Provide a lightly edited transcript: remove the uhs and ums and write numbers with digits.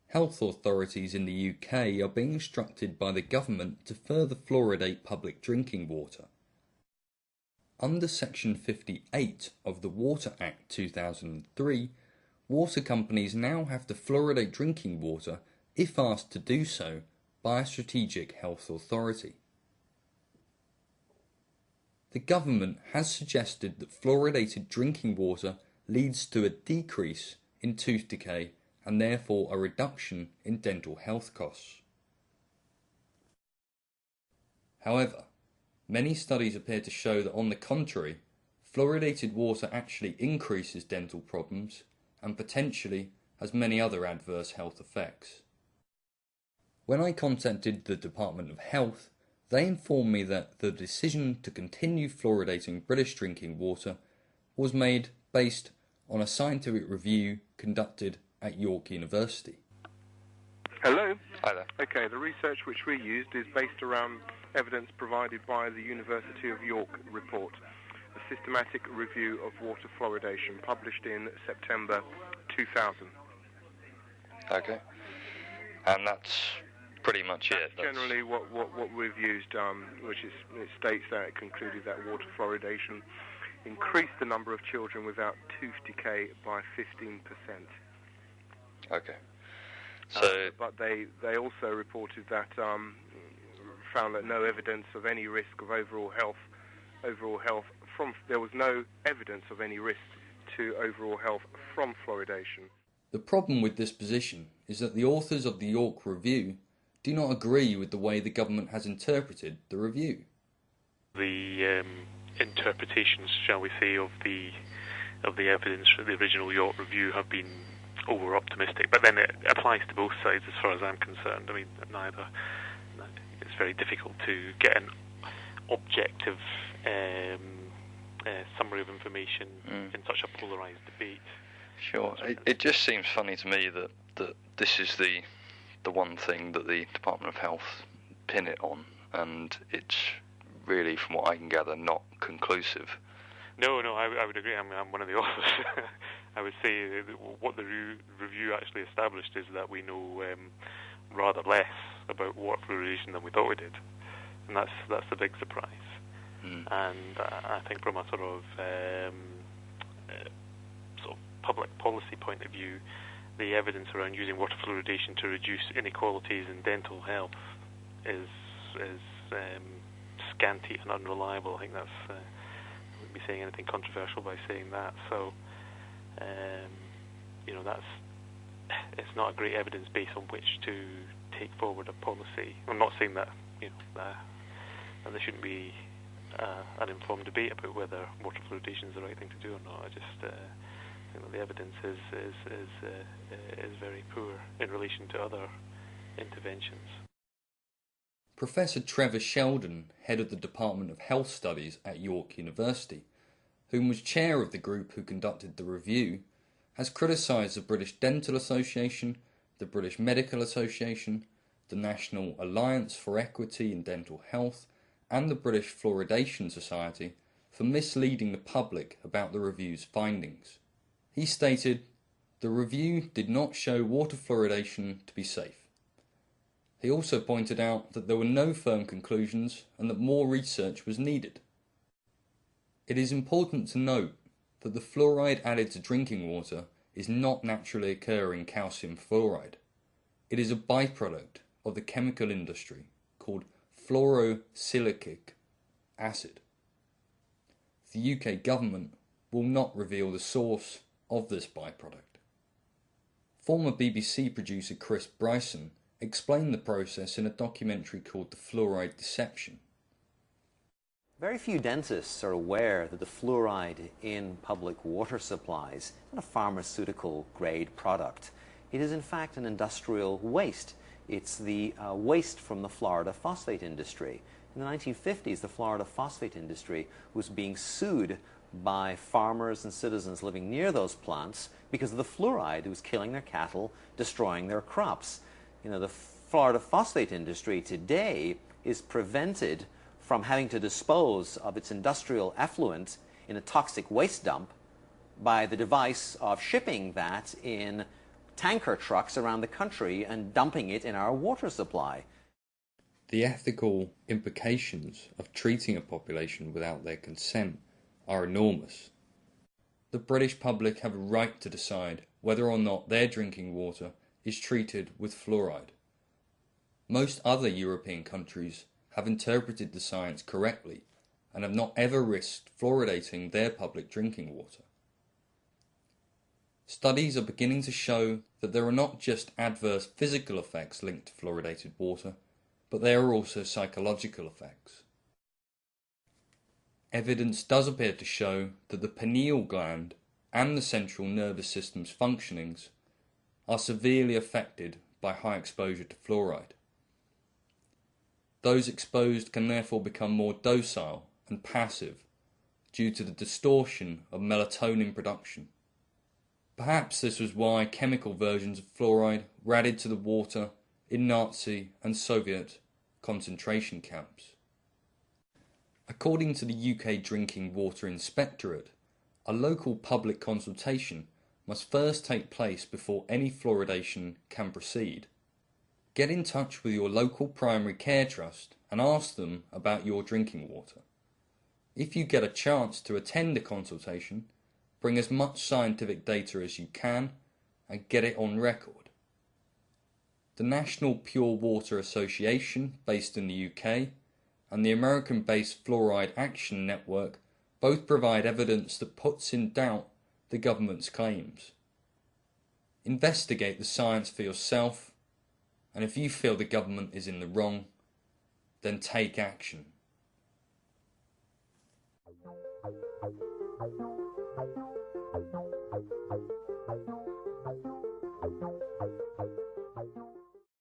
Health authorities in the UK are being instructed by the government to further fluoridate public drinking water. Under Section 58 of the Water Act 2003, water companies now have to fluoridate drinking water if asked to do so by a strategic health authority. The government has suggested that fluoridated drinking water leads to a decrease in tooth decay and therefore a reduction in dental health costs. However, many studies appear to show that on the contrary, fluoridated water actually increases dental problems and potentially has many other adverse health effects. When I contacted the Department of Health, they informed me that the decision to continue fluoridating British drinking water was made based on a scientific review conducted at York University. Hello. Hi there. Okay, the research which we used is based around evidence provided by the University of York report, a systematic review of water fluoridation published in September 2000. Okay. And that's pretty much it. That's generally what we've used, which is, it states that it concluded that water fluoridation increased the number of children without tooth decay by 15%. Okay. So, but they also reported that found that no evidence of any risk of overall health from there was no evidence of any risk to overall health from fluoridation. The problem with this position is that the authors of the York Review do not agree with the way the government has interpreted the review. The interpretations, shall we say, of the evidence from the original York Review have been over-optimistic, but then it applies to both sides as far as I'm concerned. I mean, neither. It's very difficult to get an objective summary of information in such a polarised debate. Sure. It just seems funny to me that this is the one thing that the Department of Health pin it on, and it's really, from what I can gather, not conclusive. No, I would agree. I'm one of the authors. I would say what the review actually established is that we know rather less about water fluoridation than we thought we did, and that's the big surprise. And I think from a sort of public policy point of view, the evidence around using water fluoridation to reduce inequalities in dental health is scanty and unreliable. I think that's I wouldn't be saying anything controversial by saying that. So, it's not a great evidence base on which to take forward a policy. I'm not saying that that there shouldn't be an informed debate about whether water fluoridation is the right thing to do or not. I just think that the evidence is very poor in relation to other interventions. Professor Trevor Sheldon, head of the Department of Health Studies at York University, whom was chair of the group who conducted the review, has criticised the British Dental Association, the British Medical Association, the National Alliance for Equity in Dental Health, and the British Fluoridation Society for misleading the public about the review's findings. He stated, "The review did not show water fluoridation to be safe." He also pointed out that there were no firm conclusions and that more research was needed. It is important to note that the fluoride added to drinking water is not naturally occurring calcium fluoride. It is a byproduct of the chemical industry called fluorosilicic acid. The UK government will not reveal the source of this byproduct. Former BBC producer Chris Bryson explained the process in a documentary called The Fluoride Deception. Very few dentists are aware that the fluoride in public water supplies is not a pharmaceutical grade product. It is in fact an industrial waste. It's the waste from the Florida phosphate industry. In the 1950s, the Florida phosphate industry was being sued by farmers and citizens living near those plants because of the fluoride that was killing their cattle, destroying their crops. You know, the Florida phosphate industry today is prevented from having to dispose of its industrial effluent in a toxic waste dump by the device of shipping that in tanker trucks around the country and dumping it in our water supply. The ethical implications of treating a population without their consent are enormous. The British public have a right to decide whether or not their drinking water is treated with fluoride. Most other European countries have interpreted the science correctly and have not ever risked fluoridating their public drinking water. Studies are beginning to show that there are not just adverse physical effects linked to fluoridated water, but there are also psychological effects. Evidence does appear to show that the pineal gland and the central nervous system's functionings are severely affected by high exposure to fluoride. Those exposed can therefore become more docile and passive due to the distortion of melatonin production. Perhaps this was why chemical versions of fluoride were added to the water in Nazi and Soviet concentration camps. According to the UK Drinking Water Inspectorate, a local public consultation must first take place before any fluoridation can proceed. Get in touch with your local primary care trust and ask them about your drinking water. If you get a chance to attend a consultation, bring as much scientific data as you can and get it on record. The National Pure Water Association, based in the UK, and the American-based Fluoride Action Network both provide evidence that puts in doubt the government's claims. Investigate the science for yourself, and if you feel the government is in the wrong, then take action.